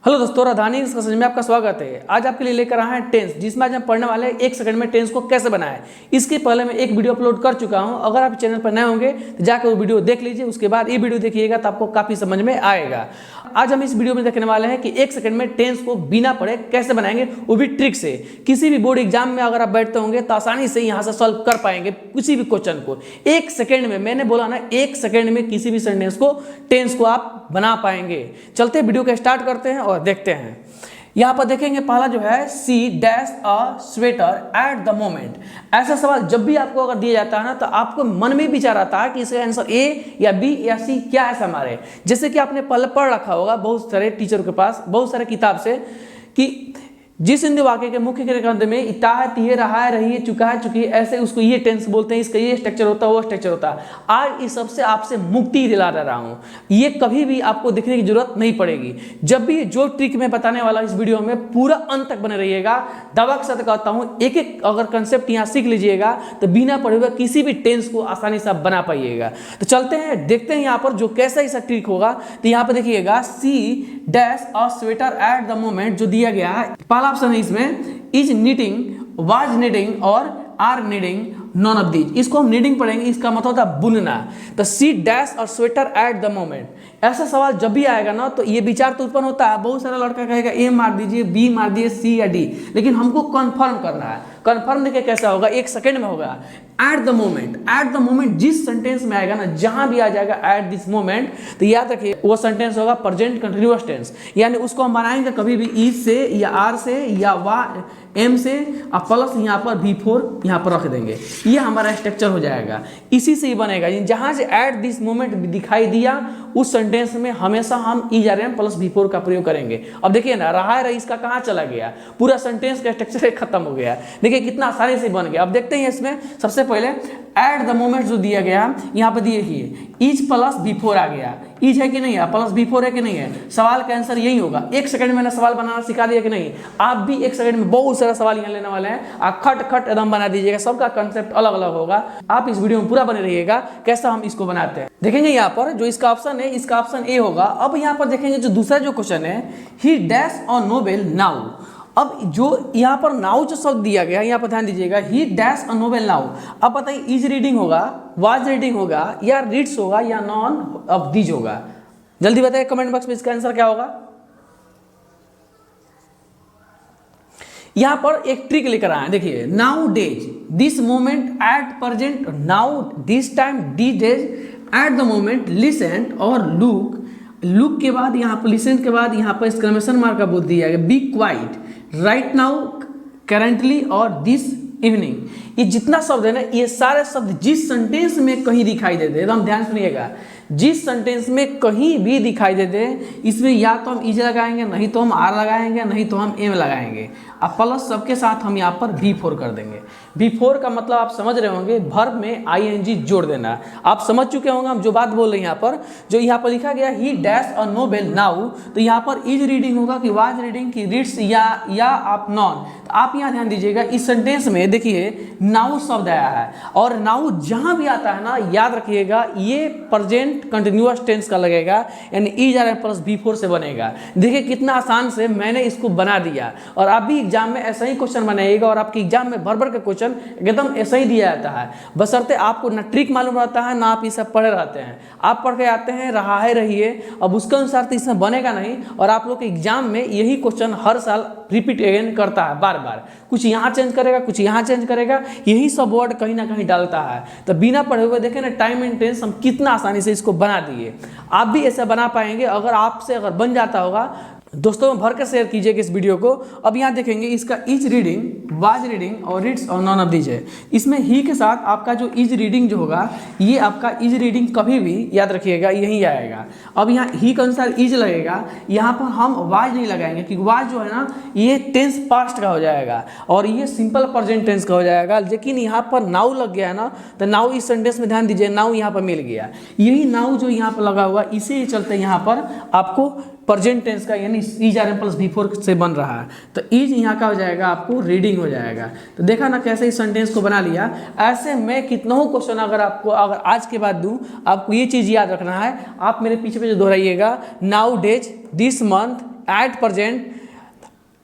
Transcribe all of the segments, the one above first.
Hello दोस्तों, राजधानी excursion में आपका स्वागत है। आज आपके लिए लेकर आए हैं टेंस, जिसमें आज हम पढ़ने वाले हैं 1 सेकंड में टेंस को कैसे बनाएं। इसके पहले मैं एक वीडियो अपलोड कर चुका हूं। अगर आप चैनल पर नए होंगे तो जाकर वो वीडियो देख लीजिए, उसके बाद ये वीडियो देखिएगा तो आपको काफी समझ में आएगा। आज हम इस वीडियो में देखने वाले हैं कि 1 सेकंड में टेंस को बिना पढ़े कैसे बनाएंगे, वो भी ट्रिक से। किसी भी बोर्ड एग्जाम में अगर आप बैठते होंगे तो आसानी से यहाँ से सॉल्व कर पाएंगे किसी भी क्वेश्चन को 1 सेकंड में। मैंने बोला ना, 1 सेकंड में किसी भी सेंटेंस को टेंस को आप बना पाएंगे। चलते वीडियो को स्टार्ट करते हैं और देखते हैं। यहां पर देखेंगे पहला जो है, C dash a sweater at the moment. ऐसा सवाल जब भी आपको अगर दिया जाता है ना, तो आपको मन में विचार आता है कि इसका आंसर ए या बी या सी क्या ऐसा हमारे। जैसे कि आपने पहले पढ़ रखा होगा बहुत सारे टीचर के पास, बहुत सारे किताब से, कि जिस हिंदी वाक्य के मुख्य क्रिया ग्रंथ में इता है, तिहे, रहा है, रही है, चुका है, चुकी है, ऐसे उसको ये टेंस बोलते हैं, इसका ये स्ट्रक्चर होता है, वो स्ट्रक्चर होता है। आज इस सबसे आपसे मुक्ति दिला रहा हूं, ये कभी भी आपको दिखने की जरूरत नहीं पड़ेगी। जब भी जो ट्रिक मैं बताने वाला इस वीडियो में, पूरा अंत तक बने रहिएगा। दवा के साथ कहता हूं, एक एक अगर कंसेप्ट यहाँ सीख लीजिएगा तो बिना पढ़े हुए किसी भी टेंस को आसानी से आप बना पाइएगा। तो चलते हैं, देखते हैं यहाँ पर जो कैसा ऐसा ट्रिक होगा। तो यहाँ पर देखिएगा, C dash a sweater at the moment जो दिया गया है, पहला ऑप्शन है इसमें इज नीडिंग, वाज नीडिंग और are needing, none of these. इसको हम नीडिंग पढ़ेंगे, इसका मतलब होता है बुनना। तो सी डैश और स्वेटर एट द मोमेंट, ऐसा सवाल जब भी आएगा ना, तो ये विचार तो उत्पन्न होता है। बहुत सारा लड़का कहेगा ए मार दीजिए, बी मार दीजिए, सी या डी, लेकिन हमको कंफर्म करना है। कंफर्म देखिए कैसा होगा, 1 सेकंड में होगा। Eight the moment, eight the moment जिस सेंटेंस में आएगा ना, जहां भी आ जाएगा एट दिस मोमेंट, तो याद रखिए वो सेंटेंस होगा प्रेजेंट कंटिन्यूअस टेंस। यानी उसको हम बनाएंगे कभी भी इज से या आर से या वा एम से, और प्लस यहाँ पर V4 यहाँ पर रख देंगे। ये हमारा स्ट्रक्चर हो जाएगा, इसी से ही बनेगा। जहां से एट दिस मोमेंट दिखाई दिया, उस सेंटेंस में हमेशा हम is are am plus V4 का प्रयोग करेंगे। अब देखिए ना, रहा है इसका कहाँ चला गया, पूरा सेंटेंस का स्ट्रक्चर खत्म हो गया। देखिए कितना आसानी से बन गया। अब देखते हैं इसमें सबसे पहले एट द मोमेंट जो दिया गया, यहाँ पे देखिए इज प्लस V4 आ गया। इज है कि नहीं है, प्लस V4 है कि नहीं है। सवाल का आंसर यही होगा। 1 सेकंड में मैंने सवाल बनाना सिखा दिया कि नहीं। आप भी 1 सेकंड में बहुत सारा सवाल यहाँ लेने वाले हैं, आप खट खट एकदम बना दीजिएगा। सबका कंसेप्ट अलग अलग होगा। आप इस वीडियो में पूरा बने रहिएगा कैसा हम इसको बनाते हैं। देखेंगे यहाँ पर जो इसका ऑप्शन है, इसका ऑप्शन ए होगा। अब यहाँ पर देखेंगे जो दूसरा जो क्वेश्चन है, ही डैश ऑन नोवेल नाउ। अब जो यहाँ पर नाउ जो शब्द दिया गया, यहाँ पर ध्यान दीजिएगा, ही डैश अ नोवेल नाउ। अब बताइए इज रीडिंग होगा, वाज रीडिंग होगा, या रीड्स होगा, या नॉन ऑफ दीज होगा। जल्दी बताइए कमेंट बॉक्स में इसका आंसर क्या होगा। यहां पर एक ट्रिक लेकर आए, देखिए now days this moment at present, now this time the days at the moment, listen और लुक। लुक के बाद यहाँ पर लिसन के बाद यहाँ पर एक्सक्लेमेशन मार्क का बोल दिया गया, be quite, right now, currently और दिस इवनिंग। ये जितना शब्द है ना, ये सारे शब्द जिस सेंटेंस में कहीं दिखाई देते हैं, एकदम ध्यान सुनिएगा, जिस सेंटेंस में कहीं भी दिखाई देते हैं, इसमें या तो हम इज लगाएंगे, नहीं तो हम आर लगाएंगे, नहीं तो हम एम लगाएंगे, अब प्लस सबके साथ हम यहाँ पर V4 कर देंगे। V4 का मतलब आप समझ रहे होंगे, वर्ब में ing जोड़ देना। आप समझ चुके होंगे हम जो बात बोल रहे हैं। यहाँ पर जो यहाँ पर लिखा गया ही डैश और नोवेल नाउ, तो यहाँ पर इज रीडिंग होगा कि वाज रीडिंग की रीड्स या आप नॉन। तो आप यहाँ ध्यान दीजिएगा, इस सेंटेंस में देखिए नाउ शब्द आया है, और नाउ जहाँ भी आता है ना, याद रखिएगा ये प्रेजेंट कंटिन्यूअस टेंस का लगेगा, यानी is are am plus V4 से बनेगा। देखिए कितना आसान से मैंने इसको बना दिया। और आप भी एग्जाम में ऐसा ही क्वेश्चन बनाइएगा, और आपके एग्जाम में भर भर का क्वेश्चन एकदम ऐसा ही दिया जाता है। बशर्ते आपको ना ट्रिक मालूम रहता है, ना आप ये सब पढ़े रहते हैं। आप पढ़ के आते हैं, रहा है, रहिए, अब उसके अनुसार तो इसमें बनेगा नहीं। और आप लोग के एग्जाम में यही क्वेश्चन हर साल रिपीट अगेन करता है, बार बार कुछ यहाँ चेंज करेगा, कुछ यहाँ चेंज करेगा, यही सब वर्ड कहीं ना कहीं डालता है। तो बिना पढ़े हुए देखें ना, टाइम एंड टेंस हम कितना आसानी से इसको बना दिए। आप भी ऐसा बना पाएंगे अगर आपसे अगर बन जाता होगा। दोस्तों में भर कर शेयर कीजिएगा इस वीडियो को। अब यहाँ देखेंगे इसका इज रीडिंग, वाज रीडिंग और रीड्स और नॉन ऑफ दीज है। इसमें ही के साथ आपका जो इज रीडिंग जो होगा, ये आपका इज रीडिंग कभी भी याद रखिएगा यहीं आएगा। अब यहाँ ही के अनुसार इज लगेगा, यहाँ पर हम वाज नहीं लगाएंगे, क्योंकि वाज जो है ना, ये टेंस पास्ट का हो जाएगा और ये सिंपल प्रेजेंट टेंस का हो जाएगा। लेकिन यहाँ पर नाउ लग गया ना, तो नाउ इस सेंटेंस में ध्यान दीजिए, नाउ यहाँ पर मिल गया। यही नाउ जो यहाँ पर लगा हुआ, इसी चलते यहाँ पर आपको प्रेजेंट टेंस का यानी is are am plus V4 से बन रहा है। तो इज यहाँ का हो जाएगा, आपको रीडिंग हो जाएगा। तो देखा ना कैसे इस सेंटेंस को बना लिया। ऐसे मैं कितनों क्वेश्चन अगर आज के बाद दूं, आपको ये चीज़ याद रखना है। आप मेरे पीछे जो दोहराइएगा, nowadays, this month, at present,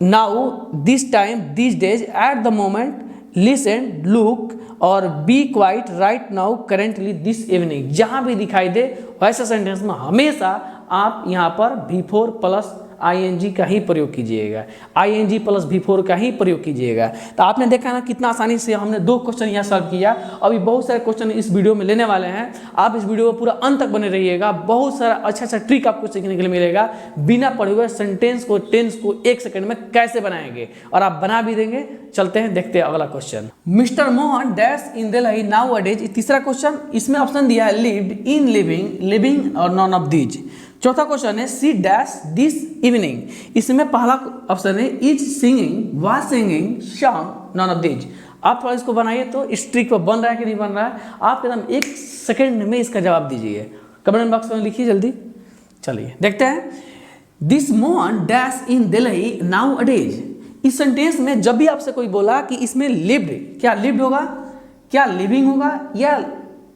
now, this time, this days, at the moment, listen, look और be quite, right now, currently, this evening. जहाँ भी दिखाई दे वैसे सेंटेंस में हमेशा आप यहाँ पर V4 प्लस ING का ही प्रयोग कीजिएगा, ING प्लस V4 का ही प्रयोग कीजिएगा। तो आपने देखा ना कितना आसानी से हमने 2 क्वेश्चन यहाँ सॉल्व किया। अभी बहुत सारे क्वेश्चन इस वीडियो में लेने वाले हैं, आप इस वीडियो में पूरा अंत तक बने रहिएगा। बहुत सारा अच्छा ट्रिक आपको सीखने के लिए मिलेगा, बिना पढ़े हुए सेंटेंस को, टेंस को 1 सेकंड में कैसे बनाएंगे, और आप बना भी देंगे। चलते हैं, देखते हैं अगला question. Mister Mohan dash in Delhi now अडेज, तीसरा क्वेश्चन। इसमें ऑप्शन दिया है लिव्ड, इन लिविंग, लिविंग और नॉन ऑफ दीज। चौथा क्वेश्चन है सी डैश दिस इवनिंग। इसमें पहला ऑप्शन है is singing, was singing, song, non of these. आप थोड़ा इसको बनाइए तो इस ट्रिक पर बन रहा है कि नहीं बन रहा है, आप एकदम 1 सेकंड में इसका जवाब दीजिए। कमेंट बॉक्स में लिखिए जल्दी। चलिए देखते हैं। This Mohan dash in Delhi now अडेज। इस सेंटेंस में जब भी आपसे कोई बोला कि इसमें लिव्ड, क्या लिव्ड होगा, क्या लिविंग होगा, या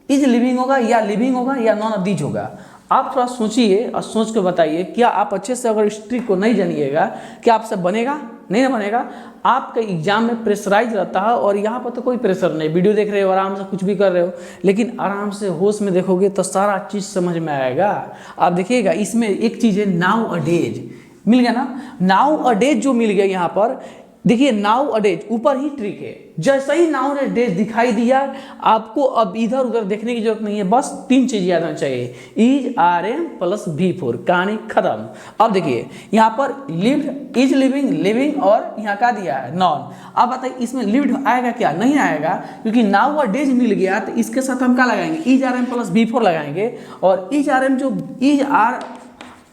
इज लिविंग होगा, या लिविंग होगा, या नॉन ऑफ दीज होगा। आप थोड़ा सोचिए और सोच के बताइए। क्या आप अच्छे से अगर इस ट्रिक को नहीं जानिएगा, क्या आपसे बनेगा? नहीं ना बनेगा। आपका एग्जाम में प्रेशराइज रहता है, और यहाँ पर तो कोई प्रेशर नहीं, वीडियो देख रहे हो, आराम से कुछ भी कर रहे हो, लेकिन आराम से होश में देखोगे तो सारा चीज़ समझ में आएगा। आप देखिएगा, इसमें एक चीज़ है नाउ अडेज, मिल गया ना। नाउ अडेज जो मिल गया यहाँ पर, देखिए नाउ अडेज ऊपर ही ट्रिक है। जैसे ही नाउ अडेज दिखाई दिया, आपको अब इधर उधर देखने की जरूरत नहीं है, बस 3 चीज याद होना चाहिए, इज RM प्लस V4, कहानी खत्म। अब देखिए यहाँ पर लिव्ड, इज लिविंग, लिविंग और यहाँ का दिया है नॉन। अब बताइए इसमें लिव्ड आएगा क्या? नहीं आएगा, क्योंकि नाउ अडेज मिल गया तो इसके साथ हम क्या लगाएंगे? इज RM प्लस V4 लगाएंगे। और इज RM जो इज R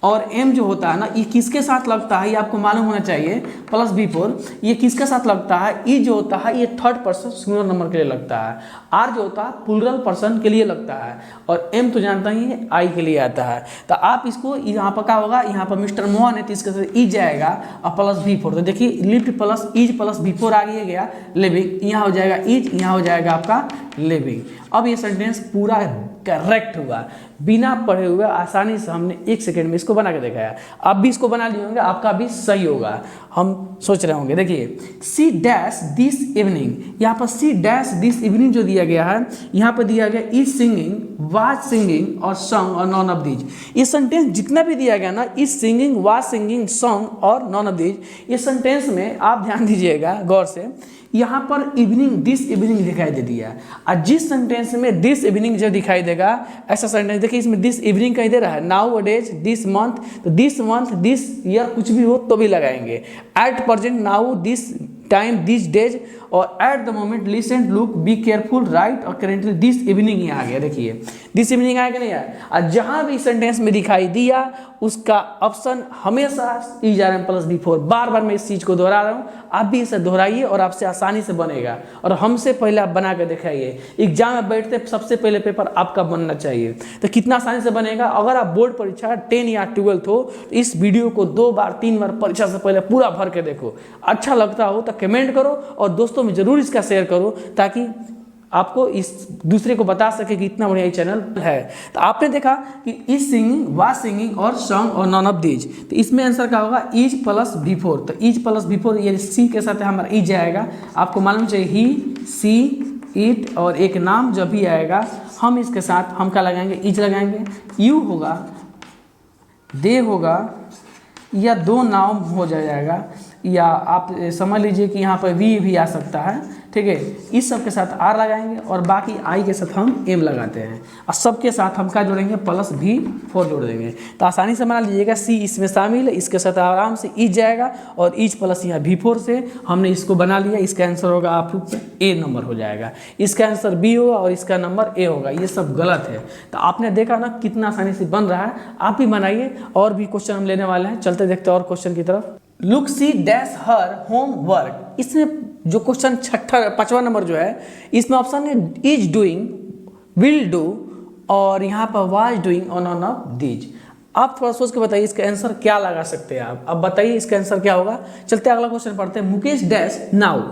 और M जो होता है ना, ये किसके साथ लगता है ये आपको मालूम होना चाहिए, प्लस V4। ये किसके साथ लगता है? ई जो होता है ये 3rd पर्सन सिंगुलर नंबर के लिए लगता है, R जो होता है प्लूरल पर्सन के लिए लगता है, और M तो जानता ही है I के लिए आता है। तो आप इसको यहाँ पर क्या होगा, यहाँ पर मिस्टर मोहन है तो इसके साथ ई जाएगा और प्लस V4। तो देखिए lived plus is plus V4 आ गया, लिविंग, यहाँ हो जाएगा इज, यहाँ हो जाएगा आपका लिविंग। अब ये सेंटेंस पूरा करेक्ट हुआ, बिना पढ़े हुए आसानी से हमने 1 सेकंड में इसको बना के दिखाया। आप भी इसको बना लिए होंगे, आपका भी सही होगा, हम सोच रहे होंगे। देखिए सी डैश दिस इवनिंग, यहाँ पर सी डैश दिस इवनिंग जो दिया गया है, यहाँ पर दिया गया इज सिंगिंग, वाज सिंगिंग और सॉन्ग और नॉन ऑफ दीज। ये सेंटेंस जितना भी दिया गया ना, is singing, was singing, song और नॉन ऑफ दीज, ये सेंटेंस में आप ध्यान दीजिएगा गौर से, यहाँ पर इवनिंग, दिस इवनिंग दिखाई दे दिया। और जिस सेंटेंस में दिस इवनिंग जो दिखाई देगा, ऐसा सेंटेंस देखिए इसमें दिस इवनिंग कहीं दे रहा है, नाउ अडेज, दिस मंथ, तो दिस मंथ, दिस ईयर कुछ भी हो तो भी लगाएंगे। At present, now, this time, this days, और at the moment, listen, look, be careful, right और करेंटली, दिस इवनिंग यहाँ आ गया। देखिए दिस इवनिंग आया कि नहीं आया? और जहाँ भी सेंटेंस में दिखाई दिया उसका ऑप्शन हमेशा इज RM प्लस V4। बार बार मैं इस चीज़ को दोहरा रहा हूँ, आप भी इसे दोहराइए और आपसे आसानी से बनेगा। और हमसे पहले आप बना कर दिखाइए। एग्जाम में बैठते सबसे पहले पेपर आपका बनना चाहिए, तो कितना आसानी से बनेगा। अगर आप बोर्ड परीक्षा 10 या 12 हो तो इस वीडियो को 2 बार 3 बार परीक्षा से पहले पूरा भर के देखो। अच्छा लगता हो तो कमेंट करो और दोस्तों में जरूर इसका शेयर करो, ताकि आपको इस दूसरे को बता सके कि इतना बढ़िया चैनल है। तो आपने देखा कि इज सिंगिंग, वाज सिंगिंग और सॉन्ग और नॉन ऑफ दीज, तो इसमें आंसर क्या होगा? Is plus V4। तो इज प्लस V4 ये सी के साथ हमारा इज आएगा। आपको मालूम चाहिए ही, सी, इट और एक नाम जब भी आएगा हम इसके साथ हम क्या लगाएंगे? इज लगाएंगे। यू होगा, दे होगा, या 2 नाम हो जाएगा, या आप समझ लीजिए कि यहाँ पर वी भी आ सकता है, ठीक है। इस सब के साथ R लगाएंगे और बाकी I के साथ हम M लगाते हैं, और सबके साथ हम क्या जोड़ेंगे? प्लस V4 जोड़ देंगे। तो आसानी से बना लीजिएगा, C इसमें शामिल है, इसके साथ आराम से इज जाएगा, और इज प्लस यहाँ V4 से हमने इसको बना लिया। इसका आंसर होगा आप A नंबर हो जाएगा, इसका आंसर B होगा और इसका नंबर A होगा। ये सब गलत है। तो आपने देखा ना कितना आसानी से बन रहा है, आप भी बनाइए। और भी क्वेश्चन हम लेने वाले हैं, चलते देखते और क्वेश्चन की तरफ। Look C dash her homework, इसमें जो क्वेश्चन 5वां नंबर जो है, इसमें ऑप्शन है इज डूइंग, विल डू, और यहाँ पर वाज डूइंग और नॉन ऑफ दीज। आप थोड़ा सोच के बताइए इसका आंसर क्या लगा सकते हैं आप। अब बताइए इसका आंसर क्या होगा। चलते अगला क्वेश्चन पढ़ते हैं। मुकेश डैश नाउ,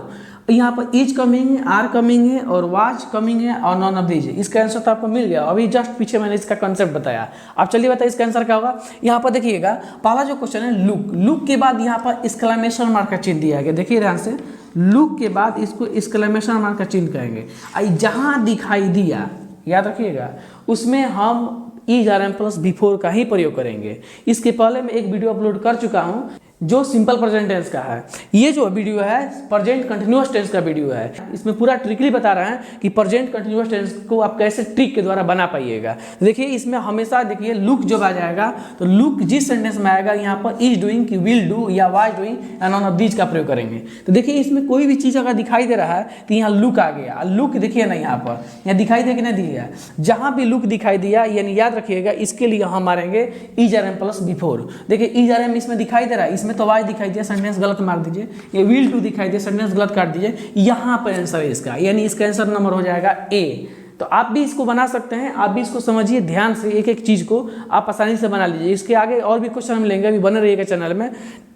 यहाँ पर इज कमिंग है, आर कमिंग है और वाज कमिंग है और नॉन ऑफ दीज है। इसका आंसर तो आपको मिल गया। अभी जस्ट पीछे मैंने इसका कंसेप्ट बताया। आप चलिए बताइए इसका आंसर क्या होगा। यहाँ पर देखिएगा पहला जो क्वेश्चन है लुक, लुक के बाद यहाँ पर एक्सक्लेमेशन मार्क का चिन्ह दिया गया। देखिए ध्यान से, लुक के बाद इसको एक्सक्लेमेशन मार्क का चिन्ह कहेंगे। जहाँ दिखाई दिया, याद रखिएगा, उसमें हम is are am plus before का ही प्रयोग करेंगे। इसके पहले मैं एक वीडियो अपलोड कर चुका हूँ जो सिंपल प्रेजेंट टेंस का है। ये जो वीडियो है प्रेजेंट कंटिन्यूअस टेंस का वीडियो है। इसमें पूरा ट्रिकली बता रहा है कि प्रेजेंट कंटिन्यूअस टेंस को आप कैसे ट्रिक के द्वारा बना पाइएगा। देखिए इसमें हमेशा देखिए लुक जब आ जाएगा तो लुक जिस सेंटेंस में आएगा यहाँ पर इज डूइंग की विल डू या वाज डूइंग या नॉन ऑफ दीज का प्रयोग करेंगे। तो देखिए इसमें कोई भी चीज़ अगर दिखाई दे रहा है तो यहाँ लुक आ गया। लुक देखिए ना यहाँ पर, यहाँ दिखाई दे कि नहीं दिया, जहाँ भी लुक दिखाई दिया यानी याद रखिएगा इसके लिए हम मारेंगे is are am plus before. देखिए इज आर एम इसमें दिखाई दे रहा है, इसमें तो वाज दिखाई दिया, सेंटेंस गलत मार दीजिए। ये विल टू दिखाई दिया, सेंटेंस गलत काट दीजिए। यहाँ पर आंसर है इसका, यानी इसका आंसर नंबर हो जाएगा ए। तो आप भी इसको बना सकते हैं, आप भी इसको समझिए ध्यान से, एक एक चीज को आप आसानी से बना लीजिए। इसके आगे और भी क्वेश्चन हम लेंगे, अभी बने रहिएगा चैनल में,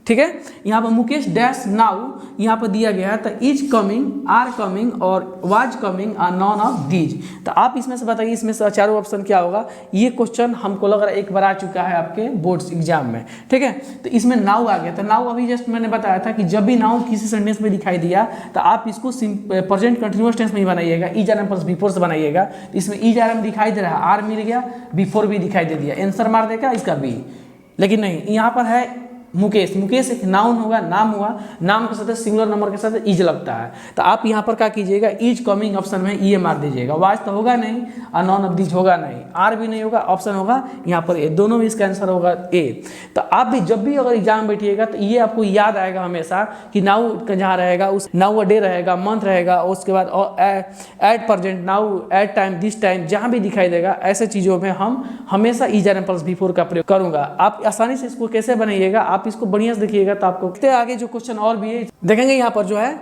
ठीक है। यहाँ पर मुकेश डैश नाउ यहाँ पर दिया गया है तो इज कमिंग, आर कमिंग और was coming are none of these. तो आप इसमें से बताइए इसमें से चारों ऑप्शन क्या होगा। ये क्वेश्चन हमको लग रहा है एक बार आ चुका है आपके बोर्ड्स एग्जाम में, ठीक है। तो इसमें नाउ आ गया। तो नाउ अभी जस्ट मैंने बताया था कि जब भी नाउ किसी सेंटेंस में दिखाई दिया तो आप इसको प्रेजेंट कंटिन्यूअस टेंस में ही बनाइएगा, is are am plus before से बनाइएगा। इसमें इज आर एम दिखाई दे रहा है, आर मिल गया, बिफोर भी दिखाई दे दिया, आंसर मार देगा इसका बी। लेकिन नहीं, यहाँ पर है मुकेश, मुकेश एक नाउन होगा, नाम हुआ, नाम के साथ सिंगुलर नंबर के साथ इज लगता है। तो आप यहाँ पर क्या कीजिएगा, इज कमिंग ऑप्शन में ये मार दीजिएगा। वाज तो होगा नहीं और नॉन ऑफ दीज होगा नहीं, आर भी नहीं होगा, ऑप्शन होगा यहाँ पर ए, दोनों में इसका आंसर होगा ए। तो आप भी जब भी अगर एग्जाम बैठिएगा तो ये आपको याद आएगा हमेशा कि नाउ जहाँ रहेगा उस नाउ अ डे रहेगा, मंथ रहेगा, उसके बाद at present, now, at time, this time, जहाँ भी दिखाई देगा ऐसे चीज़ों में हम हमेशा is are am plus before का प्रयोग करूँगा। आप आसानी से इसको कैसे बनाइएगा, आप इसको बढ़िया से देखिएगा तो आपको आगे जो क्वेश्चन और भी है देखेंगे। यहाँ पर जो है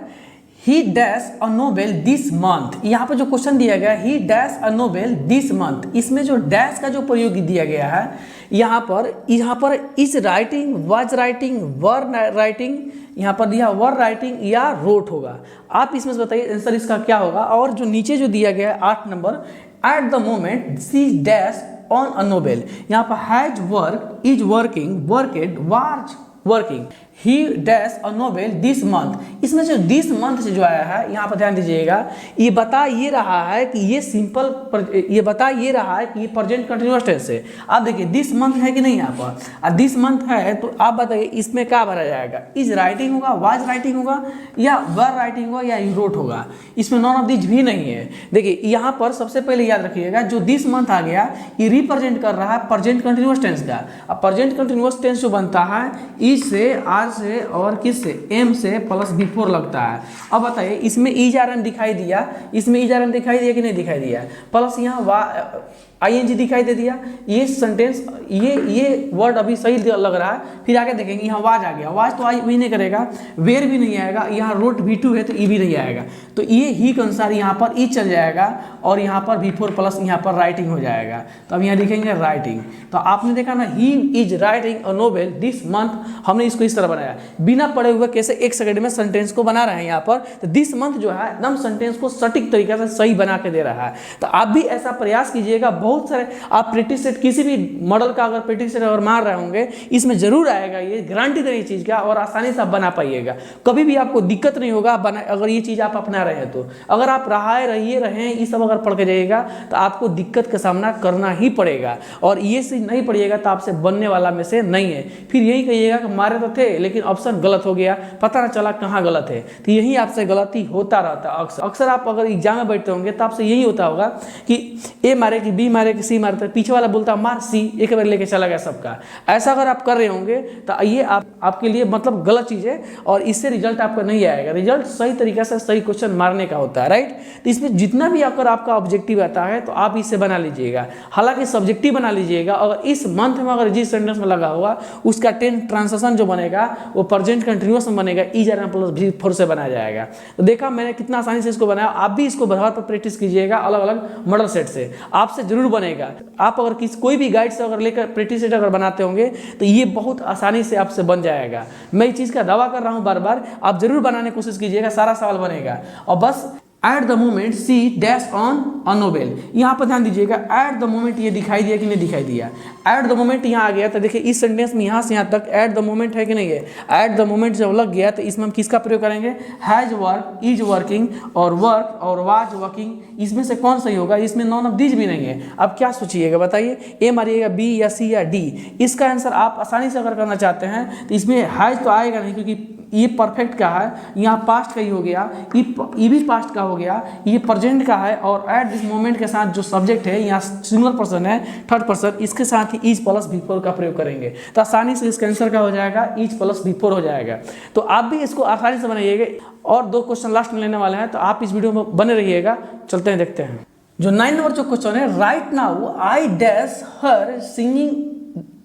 ही dash a novel this month, यहाँ पर जो क्वेश्चन दिया गया ही dash a novel this month, इसमें जो डैश का जो प्रयोग दिया गया है यहाँ पर is writing, was writing, were writing, यहाँ पर दिया वर राइटिंग या रोट होगा। आप इसमें से बताइए आंसर इसका क्या होगा। और जो नीचे जो दिया गया है 8 number, at the moment C dash on a novel, यहाँ पर has work, is working, worked, was working, he dash a novel this month. इसमें जो दिस मंथ से जो आया है यहाँ पर ध्यान दीजिएगा, ये बता ये रहा है कि ये सिंपल, ये बता ये रहा है कि ये प्रेजेंट कंटिन्यूअस टेंस है। आप देखिए दिस मंथ है कि नहीं यहाँ पर, और दिस मंथ है तो आप बताइए इसमें क्या भरा जाएगा, इज राइटिंग होगा, वाज राइटिंग होगा या वर राइटिंग होगा या रोट होगा। इसमें नॉन ऑफ दिस भी नहीं है। देखिए यहाँ पर सबसे पहले याद रखिएगा जो दिस मंथ आ गया ये रिप्रेजेंट कर रहा है प्रेजेंट कंटिन्यूअस टेंस का। अब प्रेजेंट कंटिन्यूअस टेंस जो बनता है इज से, आर से और किस से, एम से प्लस बिफोर लगता है। अब बताइए इसमें इज आर एम दिखाई दिया, इसमें इज आर एम दिखाई दिया कि नहीं दिखाई दिया, प्लस यहाँ ING दिखाई दे दिया। ये सेंटेंस ये वर्ड अभी सही लग रहा है। फिर आगे देखेंगे यहाँ वाज आ गया, वाज तो आई भी नहीं करेगा, वेयर भी नहीं आएगा, यहाँ रोट V2 है तो ई भी नहीं आएगा। तो ये ही के अनुसार यहाँ पर ई चल जाएगा और यहाँ पर बिफोर प्लस यहाँ पर राइटिंग हो जाएगा। तो अब यहाँ लिखेंगे राइटिंग। तो आपने देखा ना he is writing a novel this month, हमने इसको इस तरह बनाया बिना पढ़े हुए कैसे 1 सेकंड में सेंटेंस को बना रहे हैं यहाँ पर। तो दिस मंथ जो है एकदम सेंटेंस को सटीक तरीके से सही बना के दे रहा है। तो आप भी ऐसा प्रयास कीजिएगा। बहुत सारे आप प्रैक्टिस सेट किसी भी मॉडल का अगर प्रैक्टिस सेट अगर मार रहे होंगे इसमें जरूर आएगा, ये गारंटी देनी चीज़ का, और आसानी से आप बना पाइएगा। कभी भी आपको दिक्कत नहीं होगा अगर ये चीज़ आप अपना रहे हैं तो। अगर आप रहें ये सब अगर पढ़ के जाइएगा तो आपको दिक्कत का सामना करना ही पड़ेगा, और ये चीज़ नहीं पढ़िएगा तो आपसे बनने वाला में से नहीं है। फिर यही कहिएगा कि मारे तो थे लेकिन ऑप्शन गलत हो गया, पता ना चला कहाँ गलत है। तो यही आपसे गलती होता रहता है अक्सर। आप अगर एग्जाम में बैठते होंगे तो आपसे यही होता होगा कि ए मारे कि बी मारे कि सी मारते, पीछे वाला बोलता मार सी, एक बार लेके चला गया सबका। ऐसा अगर आप कर रहे होंगे तो ये आपके लिए मतलब गलत चीज़ है, और इससे रिजल्ट आपका नहीं आएगा। रिजल्ट सही तरीके से सही क्वेश्चन मारने का होता है, राइट। तो इसमें जितना भी अगर आपका ऑब्जेक्टिव आता है तो आप इसे बना लीजिएगा। हालांकि सब्जेक्टिव बना लीजिएगा। अगर इस मंथ में अगर जिस सेंटेंस में लगा होगा उसका 10 ट्रांसलेशन जो बनेगा वो प्रेजेंट कंटिन्यूअस में बनेगा, is are am plus before से बनाया जाएगा। तो देखा मैंने कितना आसानी से इसको बनाया। आप भी इसको घर पर प्रैक्टिस कीजिएगा अलग अलग मॉडल सेट से, आपसे जरूर बनेगा। आप अगर कोई भी गाइड से अगर लेकर प्रैक्टिस सेट अगर बनाते होंगे तो ये बहुत आसानी से आपसे बन जाएगा। मैं इस चीज़ का दावा कर रहा हूँ बार बार, आप जरूर बनाने की कोशिश कीजिएगा, सारा सवाल बनेगा। और बस at the moment C dash on a novel, यहाँ पर ध्यान दीजिएगा, एट द मोमेंट ये दिखाई दिया कि नहीं दिखाई दिया। एट द मोमेंट यहाँ आ गया तो देखिए इस सेंटेंस में यहाँ से यहाँ तक एट द मोमेंट है कि नहीं है। एट द मोमेंट जब लग गया तो इसमें हम किसका प्रयोग करेंगे, हैज वर्क, इज वर्किंग और वर्क और वाज वर्किंग। इसमें से कौन सही होगा, इसमें नॉन ऑफ दीज भी नहीं है। अब क्या सोचिएगा बताइए, ए मारिएगा, बी या सी या डी। इसका आंसर आप आसानी से अगर करना चाहते हैं तो इसमें हैज तो आएगा नहीं, क्योंकि ये परफेक्ट का है, यहाँ पास्ट का ही हो गया, ये भी पास्ट का हो गया, ये प्रेजेंट का है, और एट दिस मोमेंट के साथ जो सब्जेक्ट है यहाँ सिंगुलर पर्सन है, थर्ड पर्सन, इसके साथ ही इज प्लस बिफोर का प्रयोग करेंगे तो आसानी से इसका आंसर क्या हो जाएगा, इज प्लस बिफोर हो जाएगा। तो आप भी इसको आसानी से बनाइएगा। और 2 क्वेश्चन लास्ट में लेने वाले हैं, तो आप इस वीडियो में बने रहिएगा। चलते हैं देखते हैं। जो 9 नंबर जो क्वेश्चन है, right now I dash her singing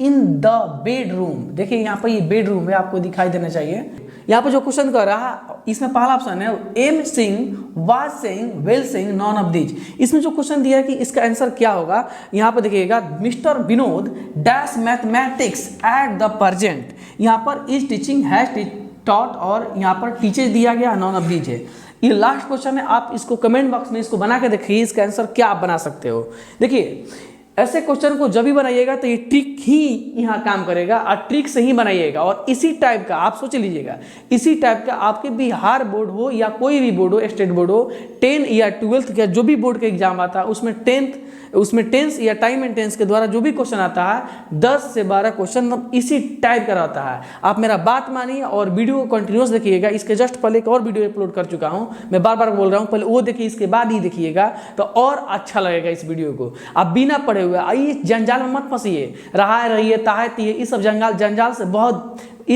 in the bedroom. देखिए यहाँ पर ये बेडरूम है, आपको दिखाई देना चाहिए। यहाँ पर जो क्वेश्चन कर रहा है इसमें पहला ऑप्शन है am sing, was sing, will sing, none of these. इसमें जो क्वेश्चन दिया है कि इसका आंसर क्या होगा, यहाँ पर देखिएगा, mister Vinod dash mathematics at the present. यहाँ पर इज टीचिंग, हैज टॉट और यहाँ पर टीचर दिया गया, नॉन ऑफ दीज है। ये लास्ट क्वेश्चन है, आप इसको कमेंट बॉक्स में इसको बना के देखिए, इसका आंसर क्या आप बना सकते हो। देखिए ऐसे क्वेश्चन को जब भी बनाइएगा तो ये ट्रिक ही यहाँ काम करेगा, और ट्रिक से ही बनाइएगा। और इसी टाइप का आप सोच लीजिएगा, इसी टाइप का आपके बिहार बोर्ड हो या कोई भी बोर्ड हो, स्टेट बोर्ड हो, 10 या 12 या जो भी बोर्ड का एग्जाम आता है उसमें टेंस या टाइम एंड टेंस के द्वारा जो भी क्वेश्चन आता है 10 से 12 क्वेश्चन इसी टाइप का रहता है। आप मेरा बात मानिए और वीडियो को कंटिन्यूस देखिएगा। इसके जस्ट पहले एक और वीडियो अपलोड कर चुका हूं, मैं बार बार बोल रहा हूं, पहले वो देखिए, इसके बाद ही देखिएगा तो और अच्छा लगेगा इस वीडियो को। आप बिना पढ़े हुए आइए, जंजाल में मत फंसिए, रहिए ताहतिए, इस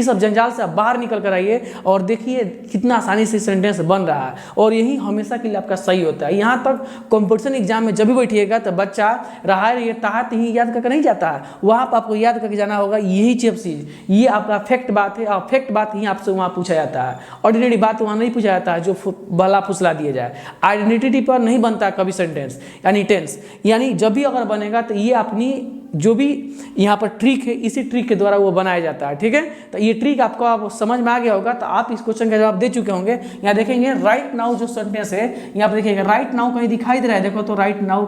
सब जंजाल से आप बाहर निकल कर आइए और देखिए कितना आसानी से सेंटेंस बन रहा है। और यही हमेशा के लिए आपका सही होता है। यहाँ तक कंपटीशन एग्जाम में जब भी बैठिएगा तो बच्चा रहिए ताहत ही याद करके नहीं जाता है, वहाँ पर आपको याद करके जाना होगा। यही चीज़, ये आपका फैक्ट बात है, और फैक्ट बात ही आपसे वहाँ पूछा जाता है। ऑर्डिनरी बात वहाँ नहीं पूछा जाता है जो भला फुसला दिया जाए। आइडेंटिटी पर नहीं बनता कभी सेंटेंस यानी टेंस, यानी जब भी अगर बनेगा तो ये अपनी जो भी यहाँ पर ट्रिक है, इसी ट्रिक के द्वारा वो बनाया जाता है। ठीक है, तो ये ट्रिक आपको आप समझ में आ गया होगा। तो आप इस क्वेश्चन का जवाब दे चुके होंगे। यहाँ देखेंगे राइट नाउ जो सेंटेंस है, यहाँ पर देखिएगा राइट नाउ कहीं दिखाई दे रहा है, देखो तो राइट नाउ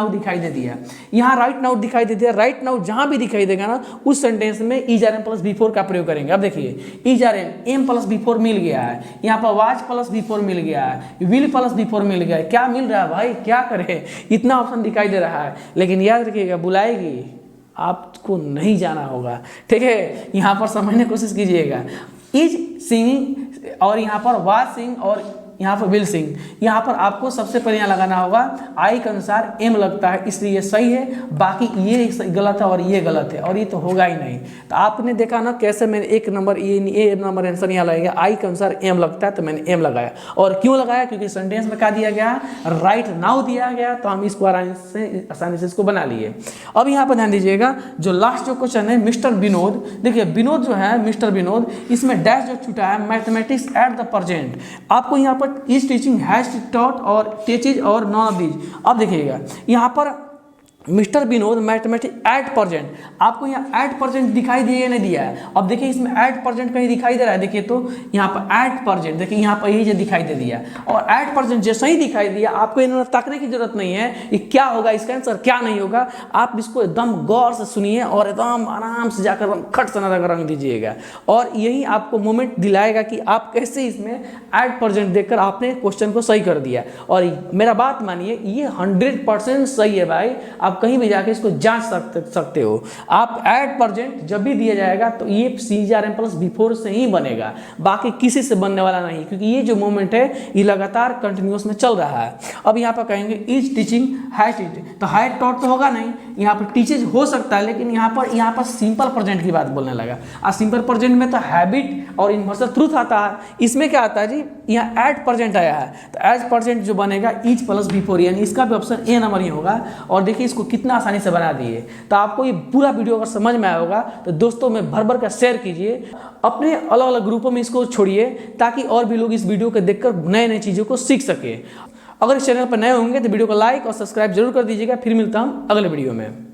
दिखाई दे दिया। यहाँ राइट नाउ दिखाई दे दिया। राइट नाउ जहाँ भी दिखाई देगा ना, उस सेंटेंस में is are am plus before का प्रयोग करेंगे। अब देखिए is are am plus before मिल गया है, यहाँ पर वाज प्लस बिफोर मिल गया है, विल प्लस बिफोर मिल गया है। क्या मिल रहा है भाई, क्या करे, इतना ऑप्शन दिखाई दे रहा है। लेकिन याद रखिएगा, बुलाएगी आपको नहीं जाना होगा। ठीक है, यहाँ पर समझने की कोशिश कीजिएगा। इज सिंगिंग और यहाँ पर वाज सिंग और यहाँ पर विल सिंग, यहाँ पर आपको सबसे पहले यहाँ लगाना होगा आई के अनुसार एम लगता है, इसलिए ये सही है। बाकी ये गलत है और ये गलत है, और ये तो होगा ही नहीं। तो आपने देखा ना कैसे मैंने एक नंबर आंसर यहाँ लगाया, आई के अनुसार एम लगता है तो मैंने एम लगाया। और क्यों लगाया, क्योंकि सेंटेंस में क्या दिया गया, राइट नाउ दिया गया, तो हम इसको आसानी से इसको बना लिए। अब यहाँ पर ध्यान दीजिएगा, जो लास्ट जो क्वेश्चन है मिस्टर विनोद, देखिए विनोद जो है मिस्टर विनोद, इसमें डैश जो छूटा है मैथमेटिक्स एट द प्रेजेंट। आपको यहाँ पर इज टीचिंग, हैज टॉट और टीचेज और नॉन ऑफ दीज। अब देखिएगा यहाँ पर mister Vinod mathematics at present, आपको यहाँ एट प्रेजेंट दिखाई दिया नहीं दिया है। अब देखिए इसमें एट प्रेजेंट कहीं दिखाई दे रहा है, देखिए तो यहाँ पर एट प्रेजेंट, देखिए यहाँ पर यही जो दिखाई दे दिया। और एट प्रेजेंट जैसा ही दिखाई दिया, आपको इन्होंने ताकने की जरूरत नहीं है कि क्या होगा इसका आंसर, क्या नहीं होगा। आप इसको एकदम गौर से सुनिए और एकदम आराम से जाकर खट से रंग दीजिएगा, और यही आपको मोमेंट दिलाएगा कि आप कैसे इसमें एट प्रेजेंट देखकर आपने क्वेश्चन को सही कर दिया। और मेरा बात मानिए, ये 100% सही है भाई। आप कहीं भी जाके इसको जांच सकते हो। आप एट प्रेजेंट जब भी दिया जाएगा तो ये CRM प्लस बिफोर से ही बनेगा, बाकी किसी से बनने वाला नहीं, क्योंकि ये जो मोमेंट है ये लगातार कंटिन्यूस में चल रहा है। अब यहाँ पर कहेंगे इज टीचिंग, हैज टीच, तो हैज टॉट तो होगा नहीं, यहाँ पर टीचेज हो सकता है, लेकिन यहाँ पर सिंपल प्रेजेंट की बात बोलने लगा। और सिंपल प्रेजेंट में तो हैबिट और यूनिवर्सल ट्रूथ आता है। इसमें क्या आता है जी, यहाँ एट प्रेजेंट आया है, तो एज प्रेजेंट जो बनेगा इज प्लस बिफोर, यानी इसका भी ऑप्शन ए नंबर ही होगा। और देखिए इसको कितना आसानी से बना दिए। तो आपको ये पूरा वीडियो अगर समझ में आया होगा तो दोस्तों में भर कर शेयर कीजिए, अपने अलग अलग ग्रुपों में इसको छोड़िए, ताकि और भी लोग इस वीडियो को देखकर नए नए चीज़ों को सीख सके। अगर इस चैनल पर नए होंगे तो वीडियो को लाइक और सब्सक्राइब जरूर कर दीजिएगा। फिर मिलता हूँ अगले वीडियो में।